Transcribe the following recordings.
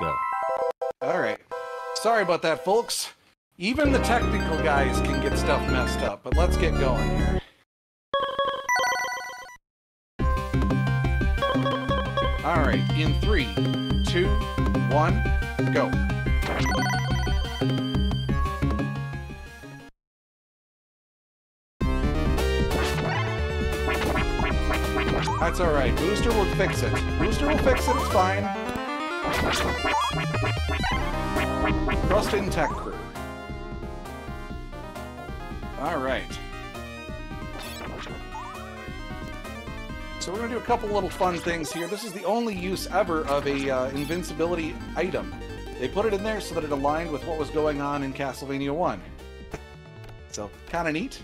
go. Alright. Sorry about that, folks. Even the technical guys can get stuff messed up, but let's get going here. Alright, in 3, 2, 1, go. That's alright. Booster will fix it. Booster will fix it, it's fine. Trust in Tech Crew. Alright. So we're going to do a couple little fun things here. This is the only use ever of a invincibility item. They put it in there so that it aligned with what was going on in Castlevania 1. So, kind of neat.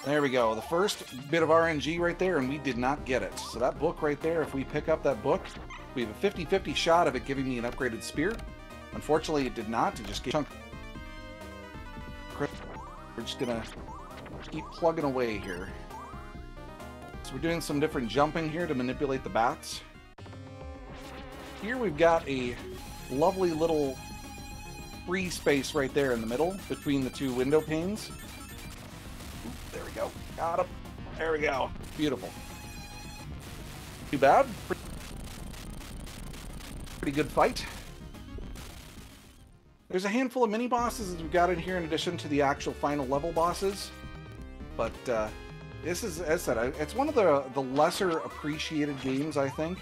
There we go. The first bit of RNG right there, and we did not get it. So that book right there, if we pick up that book, we have a 50-50 shot of it giving me an upgraded spear. Unfortunately, it did not. It just gave a chunk. We're just going to keep plugging away here. So we're doing some different jumping here to manipulate the bats. Here we've got a lovely little free space right there in the middle between the two window panes. There we go. Got him. There we go. Beautiful. Too bad. Pretty good fight. There's a handful of mini-bosses that we've got in here in addition to the actual final level bosses. But this is, as I said, it's one of the lesser appreciated games, I think.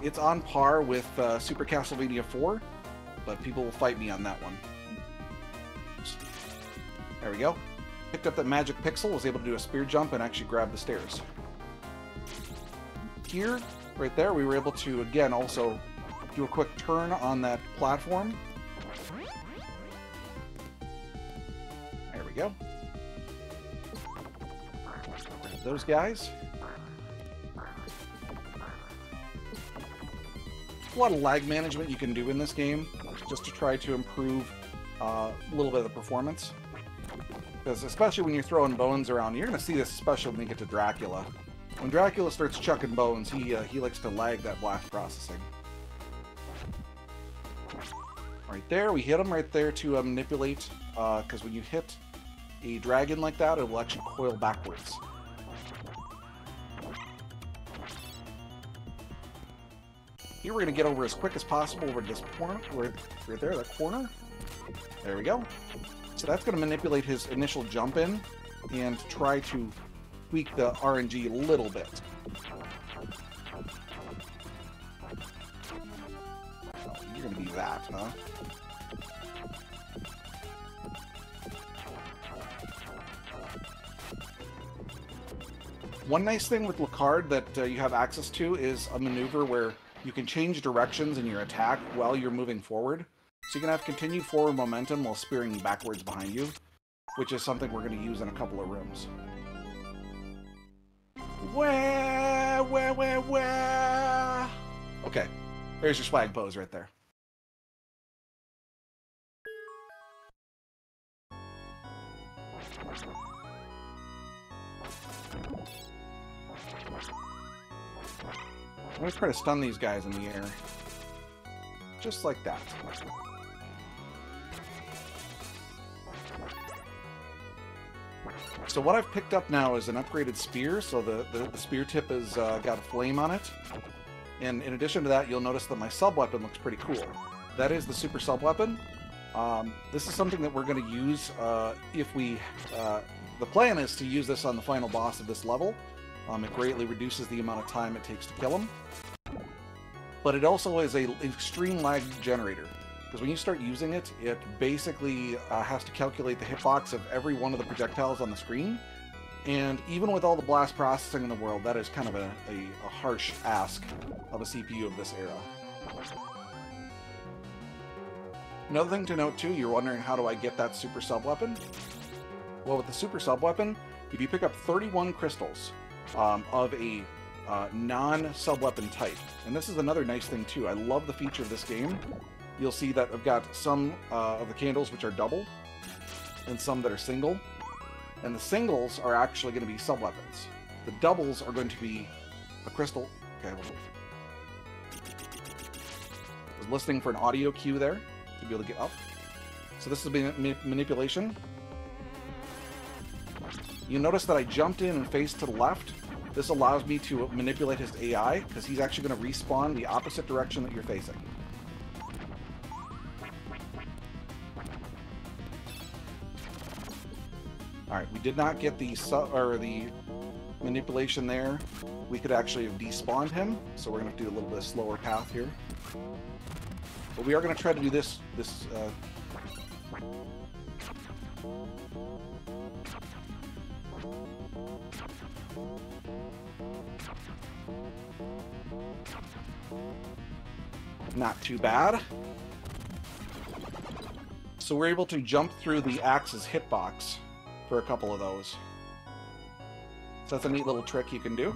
It's on par with Super Castlevania 4, but people will fight me on that one. There we go. Picked up that magic pixel, was able to do a spear jump and actually grab the stairs. Here, right there, we were able to, again, also do a quick turn on that platform. There we go. Grab those guys. A lot of lag management you can do in this game, just to try to improve a little bit of the performance. Because especially when you're throwing bones around, you're going to see this especially when you get to Dracula. When Dracula starts chucking bones, he likes to lag that blast processing. Right there, we hit him right there to manipulate, because when you hit a dragon like that, it will actually coil backwards. Here we're going to get over as quick as possible over this corner, right there, that corner. There we go. So that's going to manipulate his initial jump in and try to tweak the RNG a little bit. Oh, you're going to be that, huh? One nice thing with Lucard that you have access to is a maneuver where you can change directions in your attack while you're moving forward. So you can have continued forward momentum while spearing backwards behind you, which is something we're going to use in a couple of rooms. Wah, wah, wah, wah. Okay, there's your swag pose right there. I'm going to try to stun these guys in the air. Just like that. So what I've picked up now is an upgraded spear, so the spear tip has got a flame on it. And in addition to that, you'll notice that my sub-weapon looks pretty cool. That is the super sub-weapon. This is something that we're going to use if we... the plan is to use this on the final boss of this level. It greatly reduces the amount of time it takes to kill him. But it also is an extreme lag generator. Because when you start using it, it basically has to calculate the hitbox of every one of the projectiles on the screen. And even with all the blast processing in the world, that is kind of a harsh ask of a CPU of this era. Another thing to note too, you're wondering how do I get that super sub-weapon? Well, with the super sub-weapon, if you pick up 31 crystals of a non-sub-weapon type, and this is another nice thing too, I love the feature of this game. You'll see that I've got some of the candles which are double, and some that are single. And the singles are actually going to be sub-weapons. The doubles are going to be a crystal. Okay. Was listening for an audio cue there to be able to get up. So this is manipulation. You notice that I jumped in and faced to the left. This allows me to manipulate his AI, because he's actually going to respawn the opposite direction that you're facing. Alright, we did not get the manipulation there. We could actually have despawned him, so we're going to have to do a little bit of slower path here. But we are going to try to do this not too bad. So we're able to jump through the axe's hitbox for a couple of those. So that's a neat little trick you can do.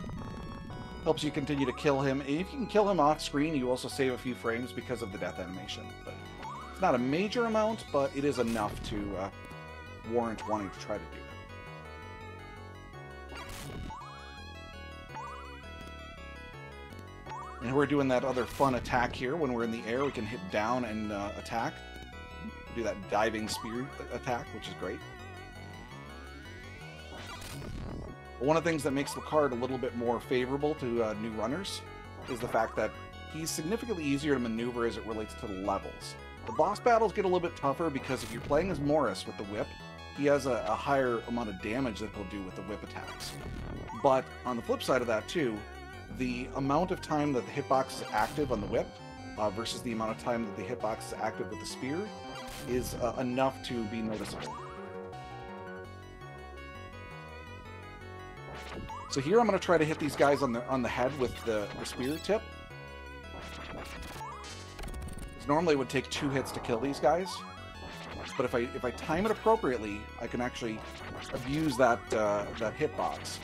Helps you continue to kill him. And if you can kill him off screen, you also save a few frames because of the death animation. But it's not a major amount, but it is enough to warrant wanting to try to do it. And we're doing that other fun attack here. When we're in the air, we can hit down and attack. Do that diving spear attack, which is great. But one of the things that makes the card a little bit more favorable to new runners is the fact that he's significantly easier to maneuver as it relates to the levels. The boss battles get a little bit tougher because if you're playing as Morris with the whip, he has a higher amount of damage that he'll do with the whip attacks. But on the flip side of that too, the amount of time that the hitbox is active on the whip versus the amount of time that the hitbox is active with the spear is enough to be noticeable. So here I'm going to try to hit these guys on the head with the spear tip. Normally it would take 2 hits to kill these guys, but if I time it appropriately, I can actually abuse that hitbox.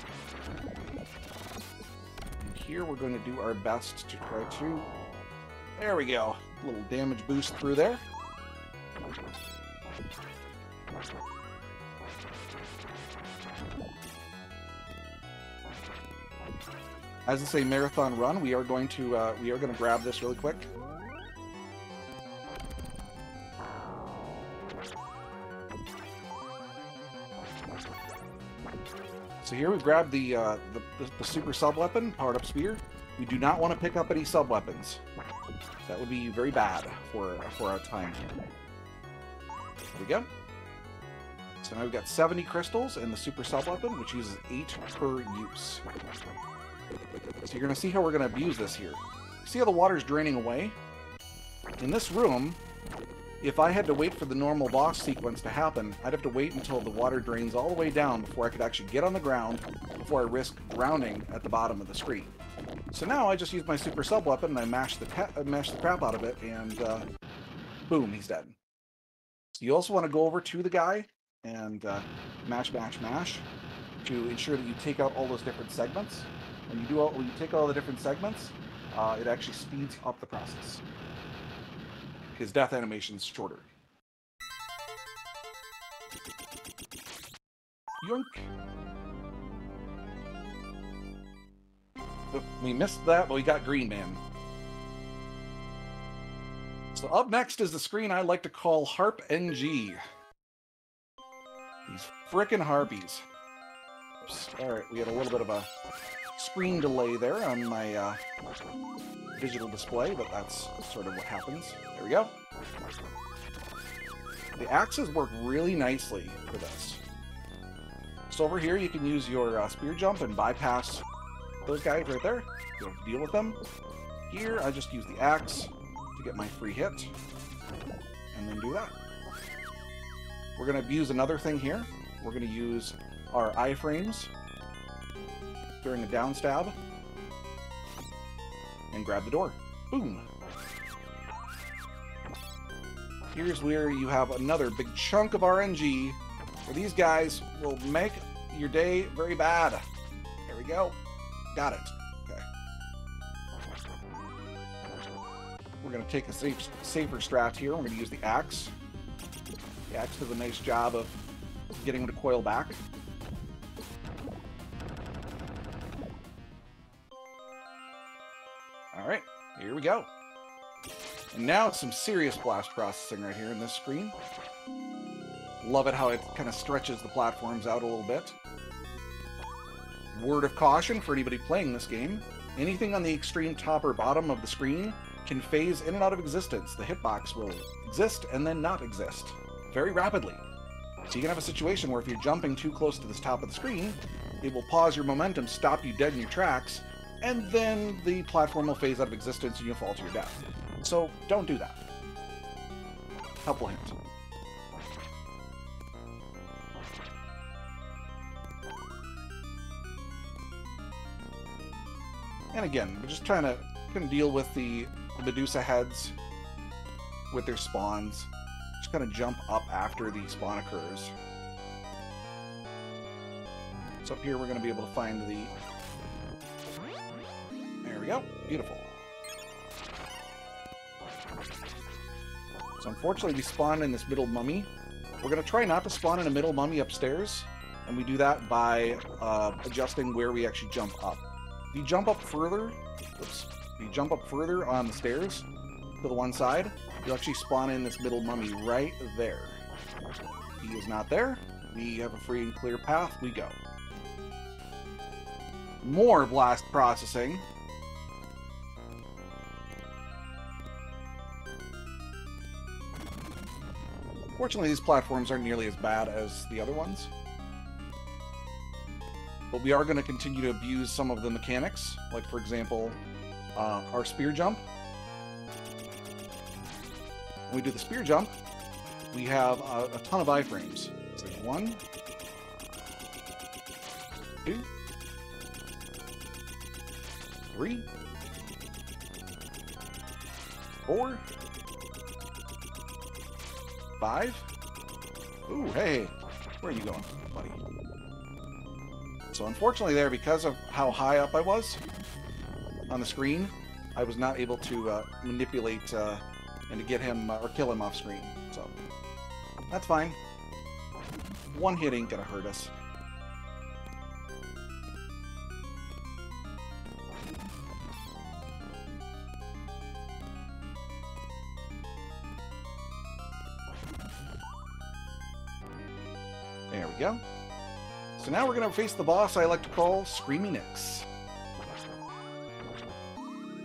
Here we're going to do our best to try to... There we go. A little damage boost through there. As I say, marathon run, we are going to grab this really quick. So here we've grabbed the super sub-weapon, powered up spear. We do not want to pick up any sub-weapons. That would be very bad for our time here. There we go. So now we've got 70 crystals and the super sub-weapon, which uses 8 per use. So you're going to see how we're going to abuse this here. See how the water's draining away? In this room, if I had to wait for the normal boss sequence to happen, I'd have to wait until the water drains all the way down before I could actually get on the ground, before I risk drowning at the bottom of the screen. So now I just use my super sub weapon and I mash the crap out of it, and boom, he's dead. So you also want to go over to the guy and mash to ensure that you take out all those different segments. When you take all the different segments, it actually speeds up the process. His death animation is shorter. Yoink! We missed that, but we got Green Man. So up next is the screen I like to call Harp NG. These frickin' harpies. Oops. Alright, we had a little bit of a screen delay there on my digital display, but that's sort of what happens. There we go. The axes work really nicely for this. So over here you can use your spear jump and bypass those guys right there. You don't have to deal with them. Here I just use the axe to get my free hit, and then do that. We're going to abuse another thing here. We're going to use our iframes during a down stab and grab the door. Boom! Here's where you have another big chunk of RNG, where these guys will make your day very bad. There we go. Got it. Okay. We're going to take a safer strat here. We're going to use the axe. The axe does a nice job of getting him to coil back. Alright, here we go. And now it's some serious blast processing right here in this screen. Love it how it kind of stretches the platforms out a little bit. Word of caution for anybody playing this game, anything on the extreme top or bottom of the screen can phase in and out of existence. The hitbox will exist and then not exist very rapidly. So you can have a situation where if you're jumping too close to this top of the screen, it will pause your momentum, stop you dead in your tracks, and then the platform will phase out of existence and you'll fall to your death. So don't do that. Helpful hint. And again, we're just trying to deal with the Medusa heads with their spawns. Just kind of jump up after the spawn occurs. So up here we're going to be able to find the... There we go. Beautiful. So unfortunately we spawn in this middle mummy. We're going to try not to spawn in a middle mummy upstairs, and we do that by adjusting where we actually jump up. If you jump up further, oops, if you jump up further on the stairs to the one side, you'll actually spawn in this middle mummy right there. He is not there. We have a free and clear path. We go. More blast processing. Fortunately, these platforms aren't nearly as bad as the other ones. But we are going to continue to abuse some of the mechanics. Like, for example, our spear jump. When we do the spear jump, we have a ton of iframes. So there's 1, 2, 3, 4, 5. Ooh, hey, where are you going, buddy? So unfortunately there, because of how high up I was on the screen, I was not able to manipulate and to get him or kill him off screen. So that's fine. One hit ain't gonna hurt us. There we go. So now we're going to face the boss I like to call Screamy Nix.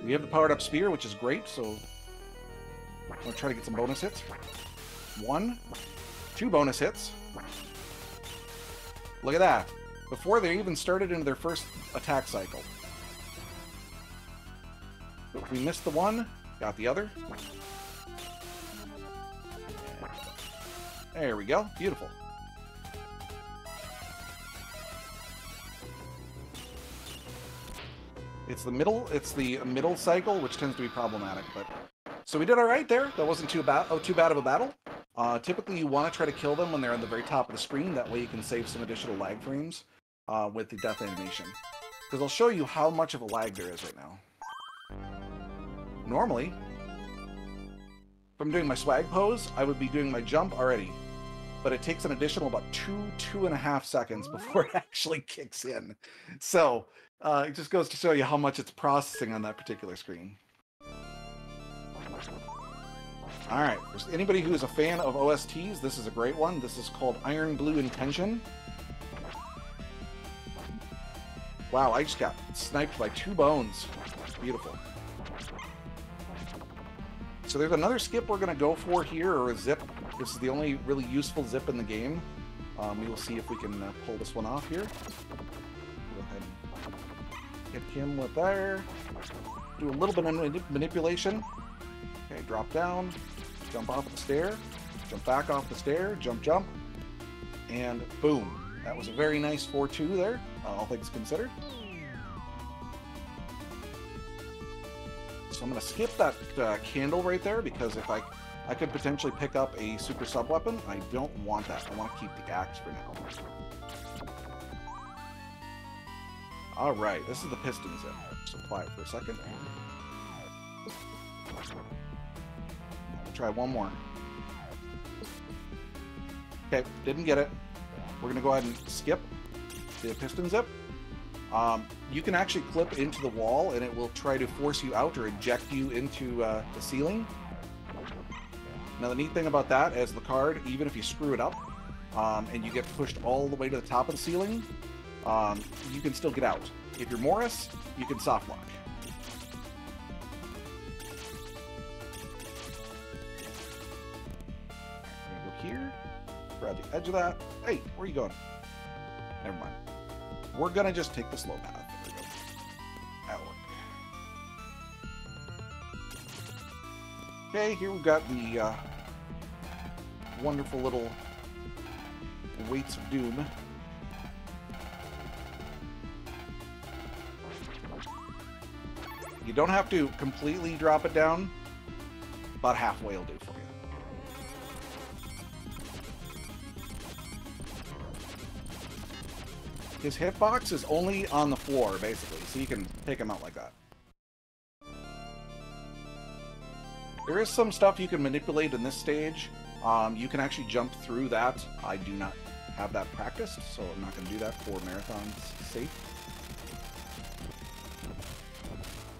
We have the powered up spear, which is great, so I'm going to try to get some bonus hits. 1, 2 bonus hits. Look at that. Before they even started into their first attack cycle. If we missed the one, got the other. There we go. Beautiful. It's the middle cycle, which tends to be problematic, but... So we did alright there. That wasn't too bad of a battle. Typically you want to try to kill them when they're on the very top of the screen, that way you can save some additional lag frames with the death animation. Because I'll show you how much of a lag there is right now. Normally, if I'm doing my swag pose, I would be doing my jump already. But it takes an additional about 2.5 seconds before it actually kicks in. So... it just goes to show you how much it's processing on that particular screen. Alright, for anybody who is a fan of OSTs, this is a great one. This is called Iron Blue Intention. Wow, I just got sniped by 2 bones. Beautiful. So there's another skip we're going to go for here, or a zip. This is the only really useful zip in the game. We will see if we can pull this one off here. Go ahead and hit him with there. Do a little bit of manipulation. Okay, drop down, jump off the stair, jump back off the stair, jump, jump, and boom. That was a very nice 4-2 there, all things considered. So I'm going to skip that candle right there, because if I could potentially pick up a super sub weapon. I don't want that. I want to keep the axe for now. Alright, this is the piston zip. Just apply it for a second. We'll try one more. Okay, didn't get it. We're going to go ahead and skip the piston zip. you can actually clip into the wall and it will try to force you out or eject you into the ceiling. Now the neat thing about that is the card, even if you screw it up and you get pushed all the way to the top of the ceiling, you can still get out. If you're Morris, you can soft lock. Go here, grab the edge of that. Hey, where are you going? Never mind. We're gonna just take the slow path. There we go. That'll work. Okay, here we've got the wonderful little weights of doom. You don't have to completely drop it down. About halfway will do for you. His hitbox is only on the floor, basically, so you can take him out like that. There is some stuff you can manipulate in this stage. You can actually jump through that. I do not have that practiced, so I'm not going to do that for marathon's sake.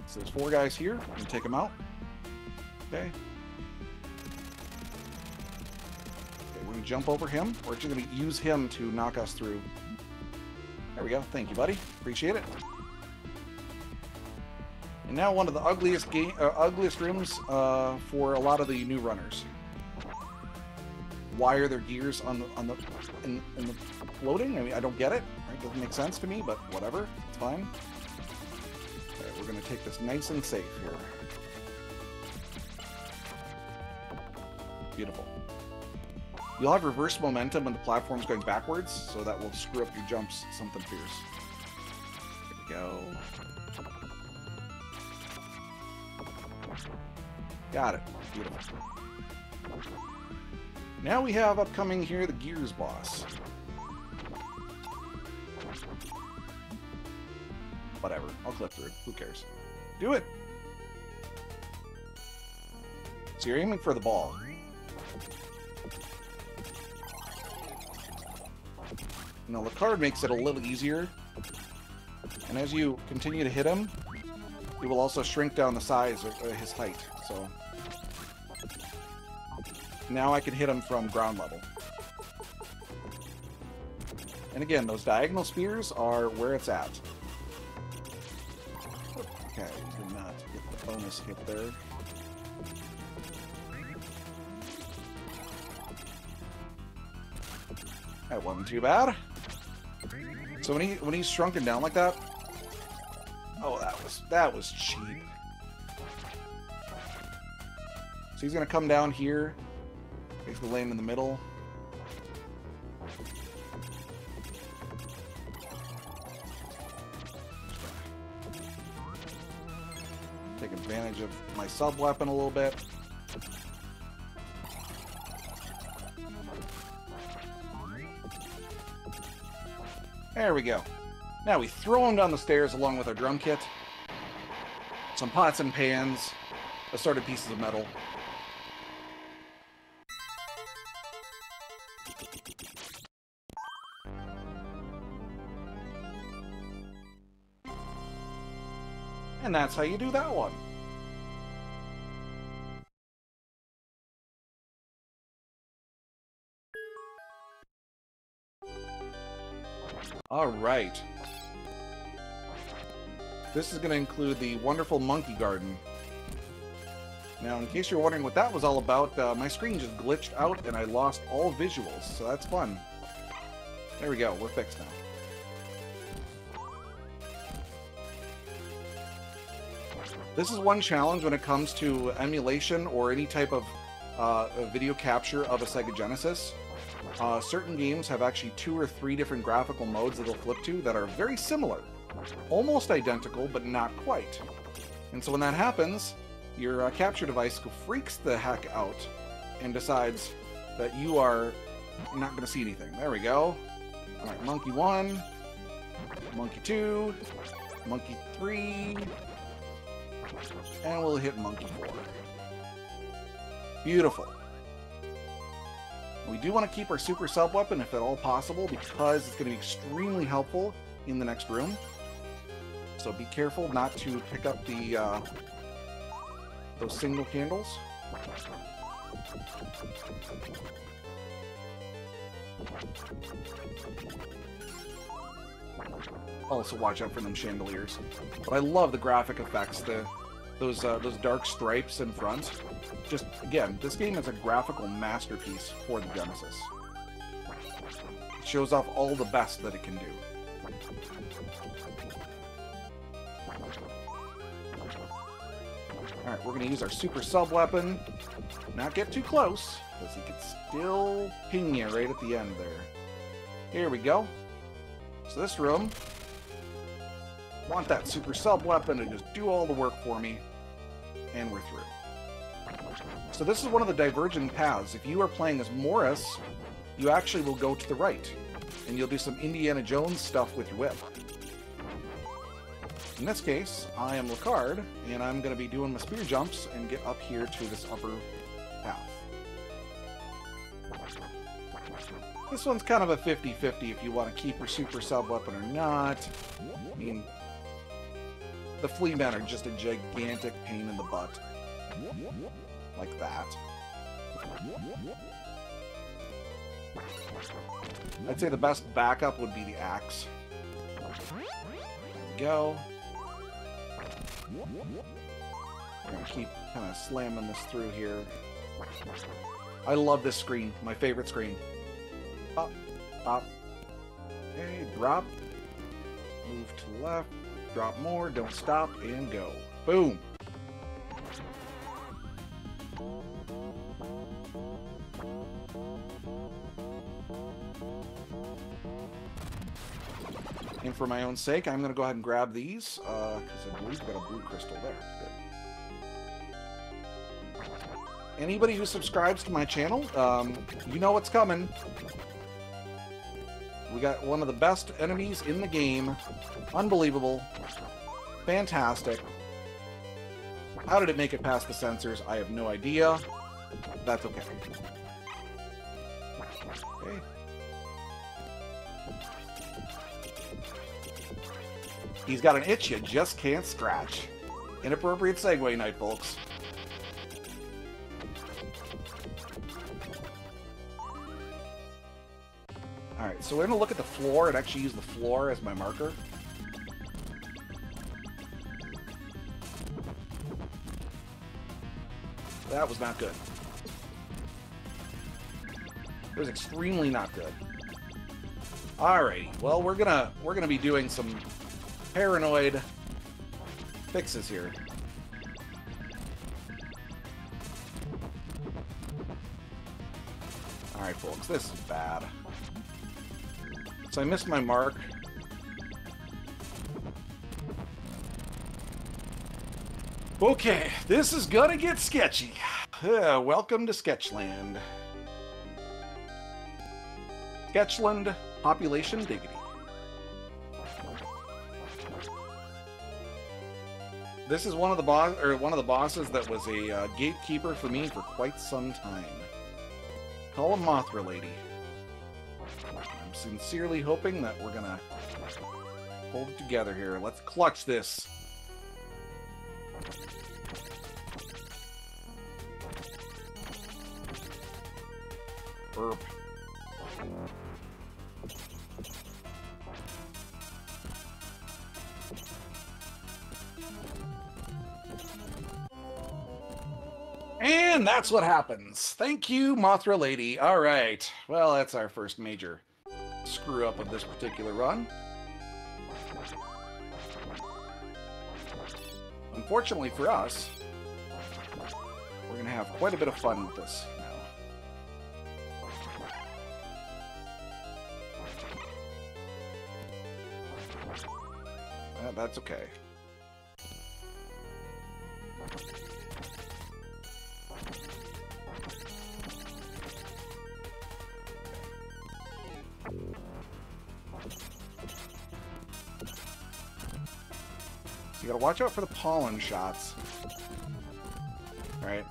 So there's 4 guys here. You can take them out. Okay. We're going to jump over him. We're actually going to use him to knock us through. There we go. Thank you, buddy. Appreciate it. And now one of the ugliest rooms for a lot of the new runners. Why are their gears in the floating? I mean, I don't get it. Right? Doesn't make sense to me, but whatever. It's fine. Okay, we're going to take this nice and safe here. Beautiful. You'll have reverse momentum when the platform's going backwards, so that will screw up your jumps something fierce. There we go. Got it. Beautiful. Now we have upcoming here the Gears boss. Whatever. I'll clip through. Who cares? Do it! So you're aiming for the ball. Now the card makes it a little easier. And as you continue to hit him, it will also shrink down the size of his height. So now I can hit him from ground level. And again, those diagonal spears are where it's at. Okay, did not get the bonus hit there. That wasn't too bad. So when he's shrunken down like that, oh, that was cheap. So he's gonna come down here, basically laying in the middle. Take advantage of my sub weapon a little bit. There we go. Now we throw him down the stairs along with our drum kit, some pots and pans, assorted pieces of metal. And that's how you do that one. All right. This is going to include the wonderful monkey garden. Now, in case you're wondering what that was all about, my screen just glitched out and I lost all visuals, so that's fun. There we go. We're fixed now. This is one challenge when it comes to emulation or any type of video capture of a Sega Genesis. Certain games have actually 2 or 3 different graphical modes that they'll flip to that are very similar. Almost identical, but not quite. And so when that happens, your capture device freaks the heck out and decides that you are not going to see anything. There we go. Alright, Monkey 1, Monkey 2, Monkey 3, and we'll hit Monkey 4. Beautiful. We do want to keep our super sub-weapon if at all possible, because it's going to be extremely helpful in the next room. so be careful not to pick up the those single candles. Also watch out for them chandeliers. But I love the graphic effects, those dark stripes in front. Just, again, this game is a graphical masterpiece for the Genesis. It shows off all the best that it can do. Alright, we're going to use our super sub-weapon. Not get too close, because he could still ping you right at the end there. Here we go. So this room, want that super sub-weapon to just do all the work for me, and we're through. So this is one of the divergent paths. If you are playing as Morris, you actually will go to the right, and you'll do some Indiana Jones stuff with your whip. In this case, I am Lacard, and I'm going to be doing my spear jumps and get up here to this upper path. This one's kind of a 50-50 if you want to keep your super sub-weapon or not. I mean, the flea men are just a gigantic pain in the butt. Like that. I'd say the best backup would be the axe. There we go. We're going to keep kind of slamming this through here. I love this screen. My favorite screen. Up, up. Okay, drop. Move to the left. Drop more. Don't stop. And go. Boom. And for my own sake, I'm going to go ahead and grab these, because I believe we've got a blue crystal there. Good. Anybody who subscribes to my channel, you know what's coming. We got one of the best enemies in the game. Unbelievable. Fantastic. How did it make it past the sensors? I have no idea. That's okay. Okay. He's got an itch you just can't scratch. Inappropriate segue night, folks. Alright, so we're going to look at the floor and actually use the floor as my marker. That was not good. It was extremely not good. Alrighty, well we're gonna be doing some paranoid fixes here. Alright folks, this is bad. So I missed my mark. Okay, this is gonna get sketchy. Welcome to Sketchland. Sketchland, population diggity. This is one of the bosses that was a gatekeeper for me for quite some time. Call him Mothra Lady. I'm sincerely hoping that we're gonna hold it together here. Let's clutch this. Burp. And that's what happens. Thank you, Mothra Lady. All right. Well, that's our first major screw-up of this particular run. Unfortunately for us, we're going to have quite a bit of fun with this now. That's okay. You gotta watch out for the pollen shots. Alright.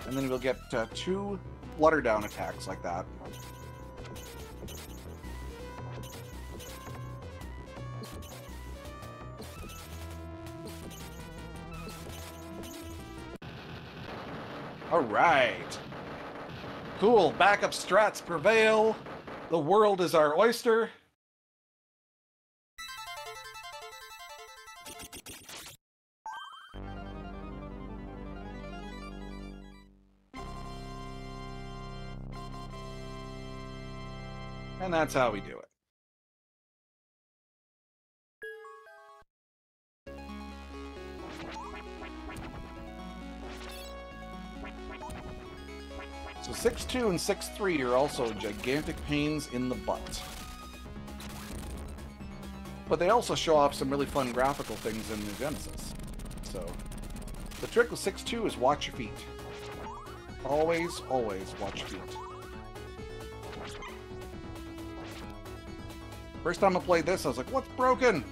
And then we'll get 2 flutter down attacks like that. All right. Cool. Backup strats prevail. The world is our oyster. And that's how we do it. So 6-2 and 6-3 are also gigantic pains in the butt. But they also show off some really fun graphical things in the Genesis. So the trick with 6-2 is watch your feet. Always, always watch your feet. First time I played this, I was like, what's broken?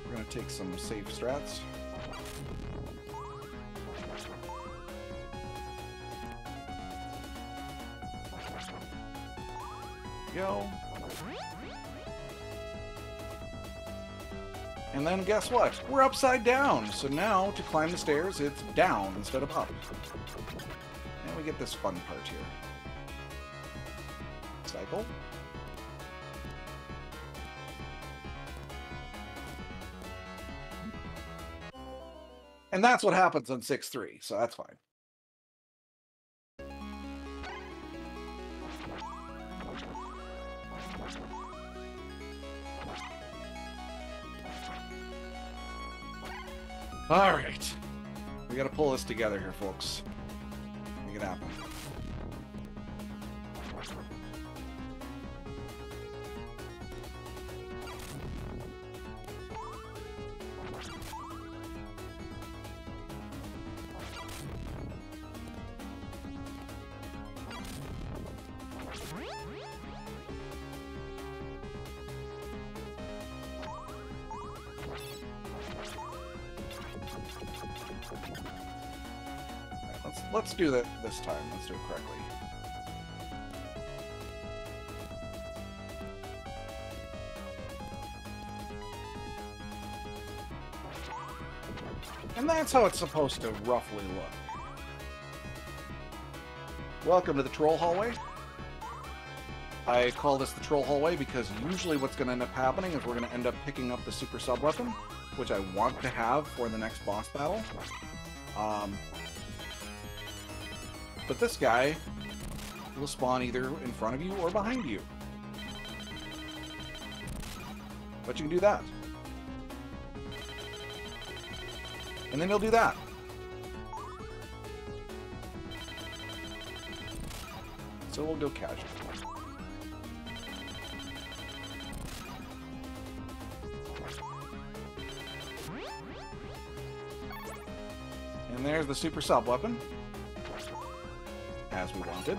We're going to take some safe strats. Go. And then guess what? We're upside down. So now to climb the stairs, it's down instead of up. And we get this fun part here. Cycle. And that's what happens on 6-3, so that's fine. All right. We got to pull this together here, folks. Make it happen. Let's do that this time. Let's do it correctly. And that's how it's supposed to roughly look. Welcome to the troll hallway. I call this the troll hallway because usually what's going to end up happening is we're going to end up picking up the super sub weapon, which I want to have for the next boss battle. But this guy will spawn either in front of you or behind you. But you can do that. And then he'll do that. So we'll go casual. And there's the super sub weapon. As we wanted.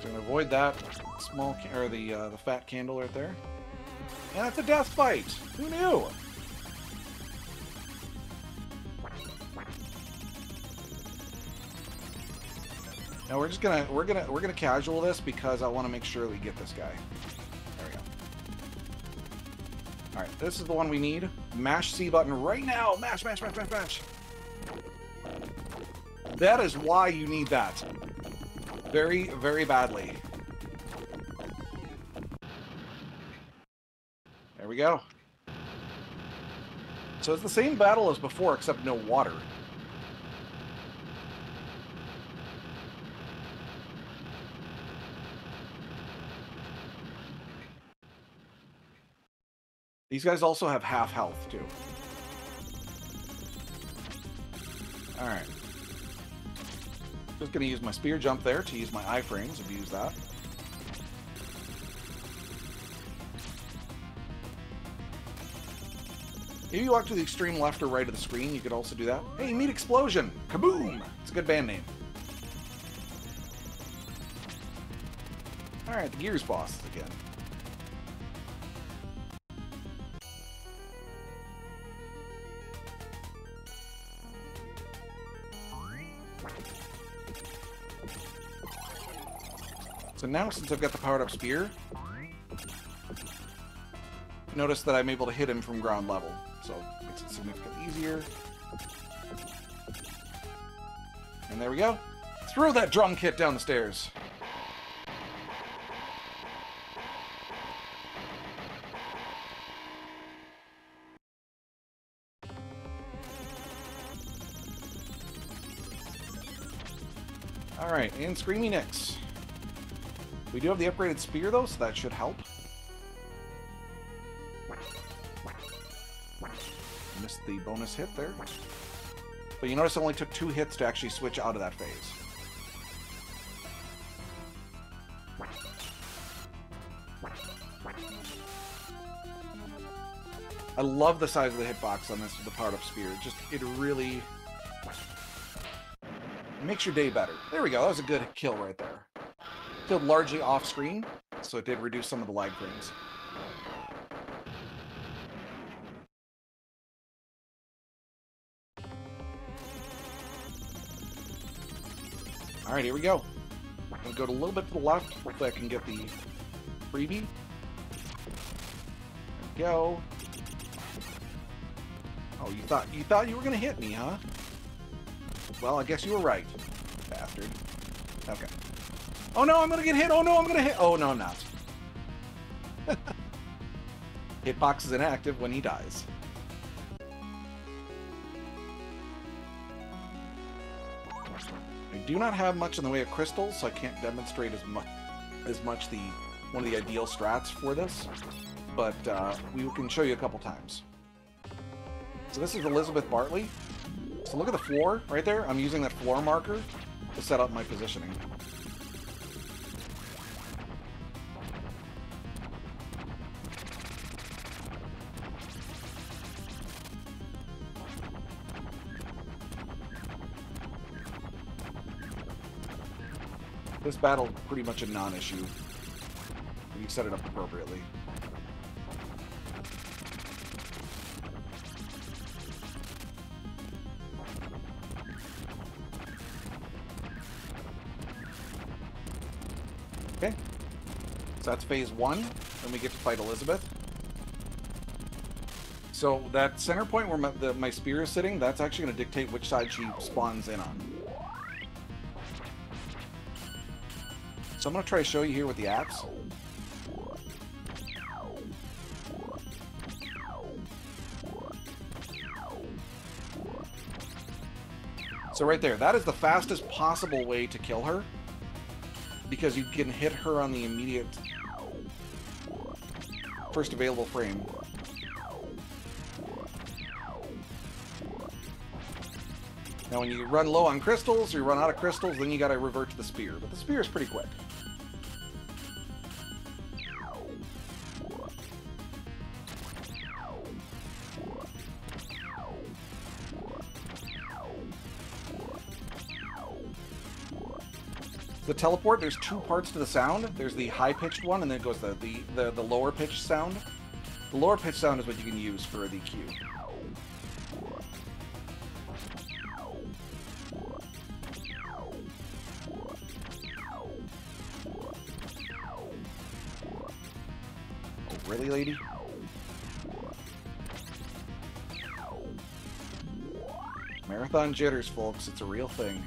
So we're gonna avoid that small or the fat candle right there. And it's a death fight. Who knew? Now we're gonna casual this because I want to make sure we get this guy. There we go. All right, this is the one we need. Mash C button right now. Mash, mash, mash, mash, mash. That is why you need that. Very, very badly. There we go. So it's the same battle as before, except no water. These guys also have half health, too. Alright. Just going to use my spear jump there to use my iframes, abuse that. If you walk to the extreme left or right of the screen, you could also do that. Hey, Meat Explosion! Kaboom! It's a good band name. Alright, the Gears boss again. So now, since I've got the powered up spear, notice that I'm able to hit him from ground level. So it makes it significantly easier. And there we go. Throw that drum kit down the stairs. Alright, and Screamy Nicks. We do have the upgraded spear, though, so that should help. Missed the bonus hit there. But you notice it only took 2 hits to actually switch out of that phase. I love the size of the hitbox on this with the powered up spear. It really makes your day better. There we go. That was a good kill right there. Killed largely off screen, so it did reduce some of the lag frames. Alright, here we go. I'm going to go a little bit to the left. Hopefully I can get the freebie. There we go. Oh, you thought you were going to hit me, huh? Well, I guess you were right, bastard. Okay. Oh no, I'm going to get hit! Oh no, I'm going to hit! Oh no, I'm not. Hitbox is inactive when he dies. I do not have much in the way of crystals, so I can't demonstrate as much one of the ideal strats for this, but we can show you a couple times. So this is Elizabeth Bartley. So look at the floor right there. I'm using that floor marker to set up my positioning. This battle is pretty much a non-issue when you set it up appropriately. Okay, so that's phase 1, then we get to fight Elizabeth. So that center point where my spear is sitting, that's actually going to dictate which side she spawns in on. So I'm going to try to show you here with the axe. So right there, that is the fastest possible way to kill her, because you can hit her on the immediate first available frame. Now when you run low on crystals, or you run out of crystals, then you gotta revert to the spear. But the spear is pretty quick. The teleport, there's 2 parts to the sound. There's the high-pitched one, and then it goes the lower-pitched sound. The lower-pitched sound is what you can use for the Q. Oh, really, lady? Marathon jitters, folks. It's a real thing.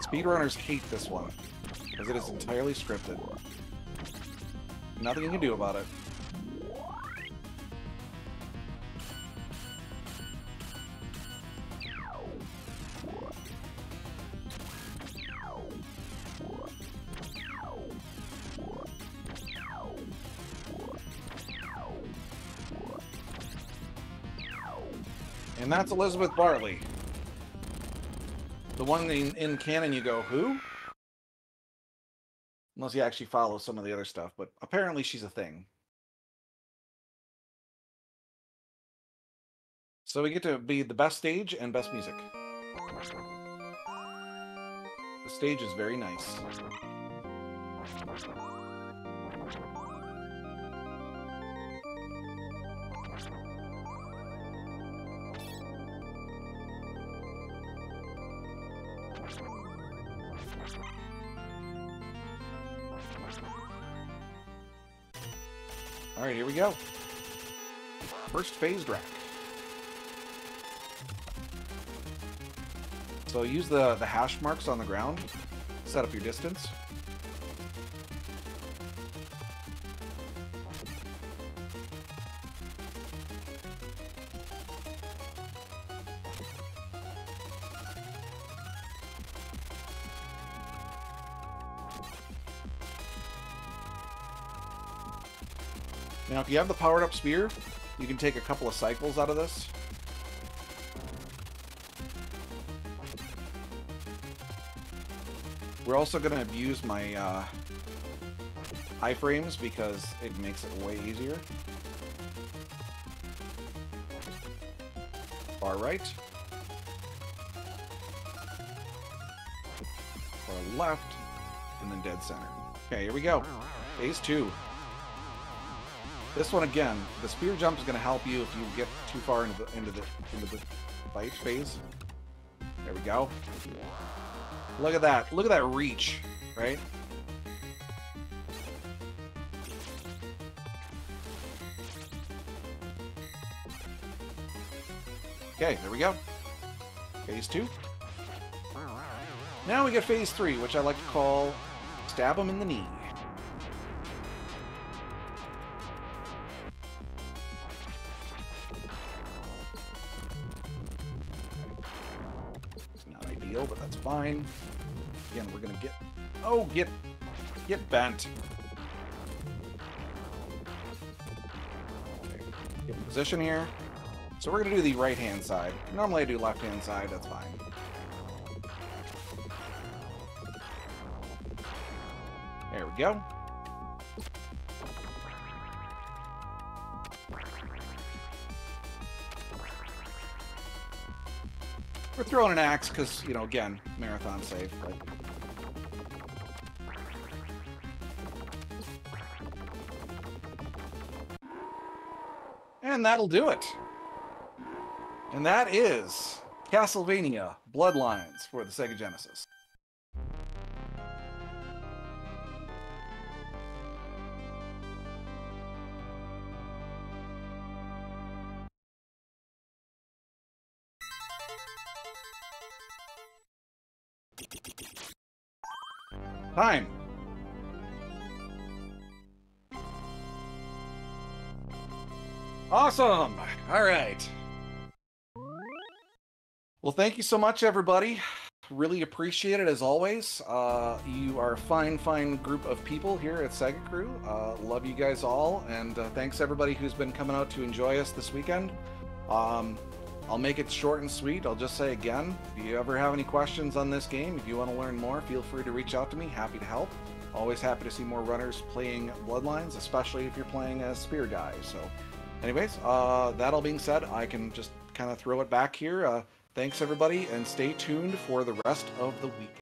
Speedrunners hate this one, because it is entirely scripted. Nothing you can do about it. And that's Elizabeth Bartley. The one in canon you go, who? Unless you actually follow some of the other stuff, but apparently she's a thing. So we get to be the best stage and best music. The stage is very nice. Alright, here we go. First phased rack. So use the hash marks on the ground, set up your distance. Now, if you have the powered up spear, you can take a couple of cycles out of this. We're also going to abuse my iframes because it makes it way easier. Far right. Far left. And then dead center. Okay, here we go. Phase 2. This one again, the spear jump is going to help you if you get too far into the fight phase. There we go. Look at that. Look at that reach, right? Okay, there we go. Phase 2. Now we get phase 3, which I like to call stab him in the knee. But that's fine. Again, we're gonna get... Oh, get bent. Okay, get in position here. So we're gonna do the right-hand side. Normally I do left-hand side, that's fine. There we go. We're throwing an axe because, you know, again, marathon safe. But... And that'll do it. And that is Castlevania Bloodlines for the Sega Genesis. Time. Awesome. All right. Well, thank you so much, everybody. Really appreciate it, as always. You are a fine, fine group of people here at SegaCrew. Love you guys all, and thanks everybody who's been coming out to enjoy us this weekend. I'll make it short and sweet. I'll just say again, if you ever have any questions on this game, if you want to learn more, feel free to reach out to me. Happy to help. Always happy to see more runners playing Bloodlines, especially if you're playing as Spear Guy. So anyways, that all being said, I can just kind of throw it back here. Thanks everybody, and stay tuned for the rest of the week.